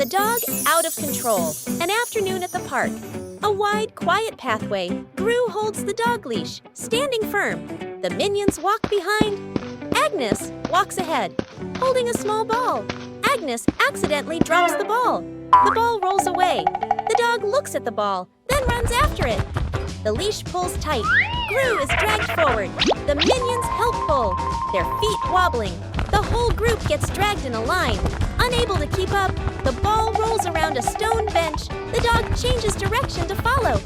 The dog out of control. An afternoon at the park. A wide, quiet pathway. Gru holds the dog leash, standing firm. The minions walk behind. Agnes walks ahead, holding a small ball. Agnes accidentally drops the ball. The ball rolls away. The dog looks at the ball, then runs after it. The leash pulls tight. Gru is dragged forward. The minions help pull, their feet wobbling. The whole group gets dragged in a line. Unable to keep up, the ball rolls around a stone bench. The dog changes direction to follow.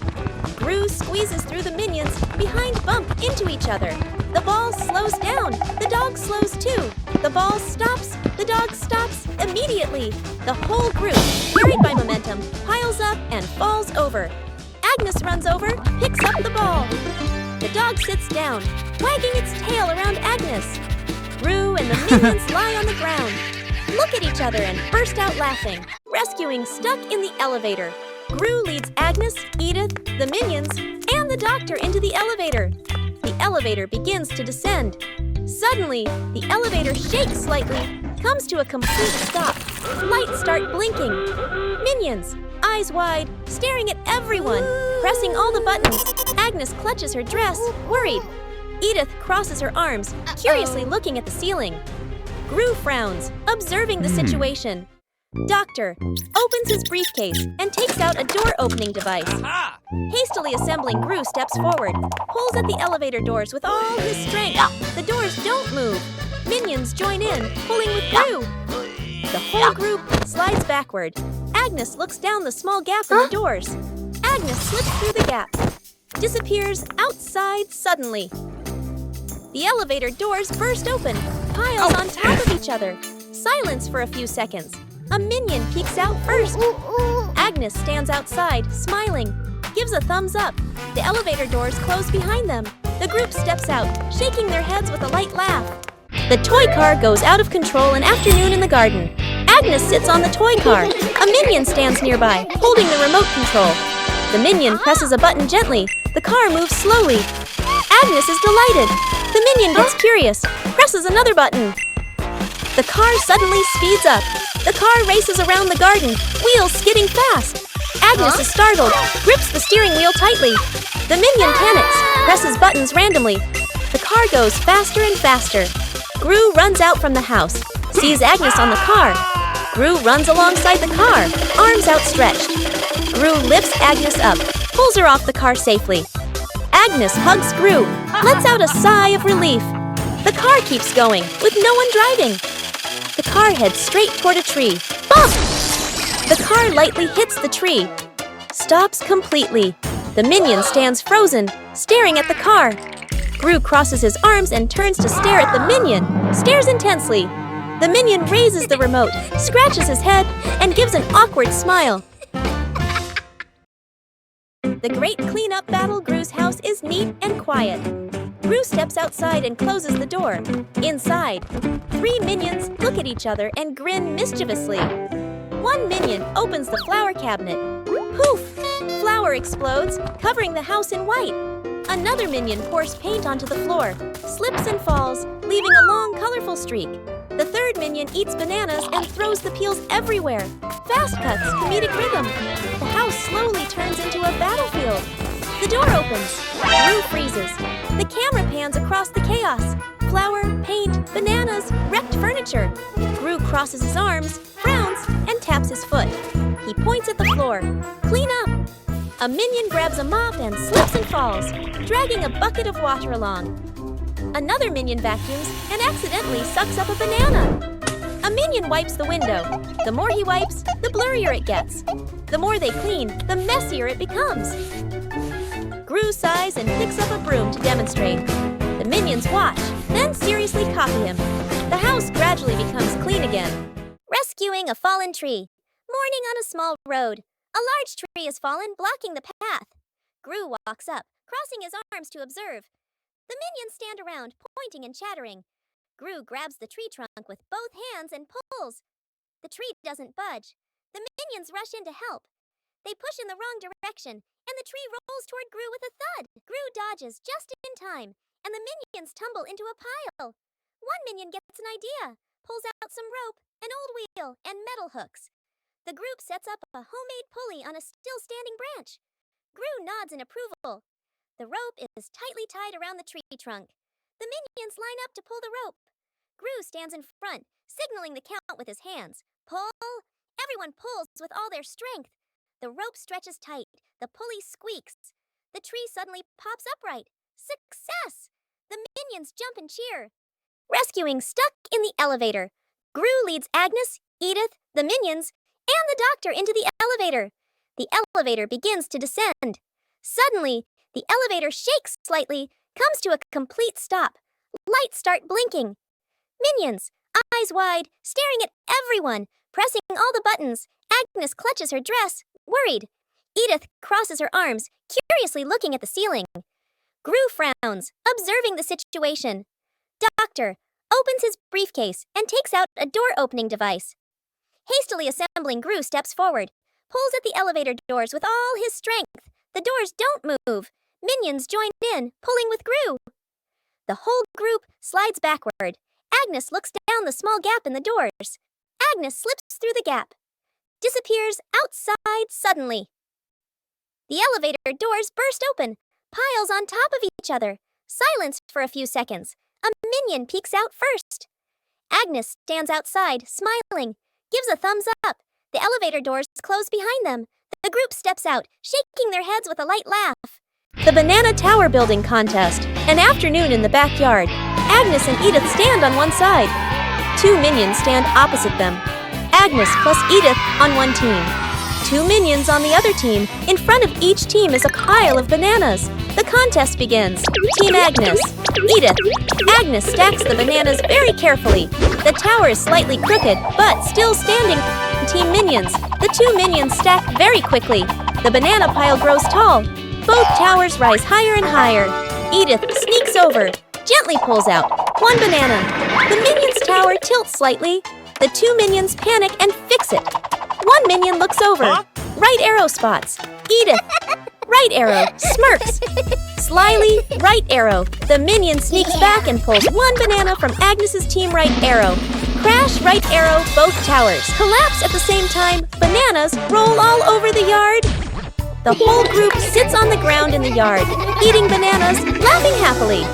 Gru squeezes through the minions, behind bump into each other. The ball slows down. The dog slows too. The ball stops. The dog stops immediately. The whole group, carried by momentum, piles up and falls over. Agnes runs over, picks up the ball. The dog sits down, wagging its tail around Agnes. Gru and the minions lie on the ground, look at each other and burst out laughing, rescuing stuck in the elevator. Gru leads Agnes, Edith, the minions, and the doctor into the elevator. The elevator begins to descend. Suddenly, the elevator shakes slightly, comes to a complete stop. Lights start blinking. Minions, eyes wide, staring at everyone, pressing all the buttons. Agnes clutches her dress, worried. Edith crosses her arms, curiously looking at the ceiling. Gru frowns, observing the situation. Doctor opens his briefcase and takes out a door-opening device. Hastily assembling, Gru steps forward, pulls at the elevator doors with all his strength. The doors don't move. Minions join in, pulling with Gru. The whole group slides backward. Agnes looks down the small gap in the doors. Agnes slips through the gap, disappears outside suddenly. The elevator doors burst open, piles on top of each other. Silence for a few seconds. A minion peeks out first. Agnes stands outside, smiling, gives a thumbs up. The elevator doors close behind them. The group steps out, shaking their heads with a light laugh. The toy car goes out of control an afternoon in the garden. Agnes sits on the toy car. A minion stands nearby, holding the remote control. The minion presses a button gently. The car moves slowly. Agnes is delighted. The minion gets curious, presses another button. The car suddenly speeds up. The car races around the garden, wheels skidding fast. Agnes is startled, grips the steering wheel tightly. The minion panics, presses buttons randomly. The car goes faster and faster. Gru runs out from the house, sees Agnes on the car. Gru runs alongside the car, arms outstretched. Gru lifts Agnes up, pulls her off the car safely. Agnes hugs Gru, lets out a sigh of relief. The car keeps going, with no one driving. The car heads straight toward a tree. Bump! The car lightly hits the tree. Stops completely. The minion stands frozen, staring at the car. Gru crosses his arms and turns to stare at the minion, stares intensely. The minion raises the remote, scratches his head, and gives an awkward smile. The great cleanup battle Gru's house is neat and quiet. Gru steps outside and closes the door. Inside, 3 minions look at each other and grin mischievously. One minion opens the flower cabinet. Poof! Flour explodes, covering the house in white. Another minion pours paint onto the floor, slips and falls, leaving a long, colorful streak. The third minion eats bananas and throws the peels everywhere. Fast cuts, comedic rhythm. The house slowly turns into a battlefield. The door opens. Gru freezes. The camera pans across the chaos. Flour, paint, bananas, wrecked furniture. Gru crosses his arms, frowns, and taps his foot. He points at the floor. Clean up! A minion grabs a mop and slips and falls, dragging a bucket of water along. Another minion vacuums and accidentally sucks up a banana. A minion wipes the window. The more he wipes, the blurrier it gets. The more they clean, the messier it becomes. Gru sighs and picks up a broom to demonstrate. The minions watch, then seriously copy him. The house gradually becomes clean again. Rescuing a fallen tree. Morning on a small road. A large tree has fallen, blocking the path. Gru walks up, crossing his arms to observe. The minions stand around, pointing and chattering. Gru grabs the tree trunk with both hands and pulls. The tree doesn't budge. The minions rush in to help. They push in the wrong direction, and the tree rolls toward Gru with a thud. Gru dodges just in time, and the minions tumble into a pile. One minion gets an idea, pulls out some rope, an old wheel, and metal hooks. The group sets up a homemade pulley on a still-standing branch. Gru nods in approval. The rope is tightly tied around the tree trunk. The minions line up to pull the rope. Gru stands in front, signaling the count with his hands. Pull! Everyone pulls with all their strength. The rope stretches tight. The pulley squeaks. The tree suddenly pops upright. Success! The minions jump and cheer. Rescuing stuck in the elevator. Gru leads Agnes, Edith, the minions, and the doctor into the elevator. The elevator begins to descend. Suddenly, the elevator shakes slightly, comes to a complete stop. Lights start blinking. Minions, eyes wide, staring at everyone, pressing all the buttons. Agnes clutches her dress, worried. Edith crosses her arms, curiously looking at the ceiling. Gru frowns, observing the situation. Doctor opens his briefcase and takes out a door-opening device. Hastily assembling, Gru steps forward, pulls at the elevator doors with all his strength. The doors don't move. Minions join in, pulling with Gru. The whole group slides backward. Agnes looks down the small gap in the doors. Agnes slips through the gap, disappears outside suddenly. The elevator doors burst open, piles on top of each other. Silence for a few seconds. A minion peeks out first. Agnes stands outside, smiling, gives a thumbs up. The elevator doors close behind them. The group steps out, shaking their heads with a light laugh. The Banana Tower Building Contest. An afternoon in the backyard. Agnes and Edith stand on one side. Two minions stand opposite them. Agnes plus Edith on one team. Two minions on the other team. In front of each team is a pile of bananas. The contest begins. Team Agnes. Edith. Agnes stacks the bananas very carefully. The tower is slightly crooked, but still standing. Team Minions. The two minions stack very quickly. The banana pile grows tall. Both towers rise higher and higher. Edith sneaks over, gently pulls out one banana. The minions' tower tilts slightly. The two minions panic and fix it. One minion looks over. Right arrow spots. Edith. Right arrow. Smirks. Slyly, right arrow. The minion sneaks back and pulls one banana from Agnes's team right arrow. Crash, right arrow, both towers. Collapse at the same time. Bananas roll all over the yard. The whole group sits on the ground in the yard, eating bananas, laughing happily.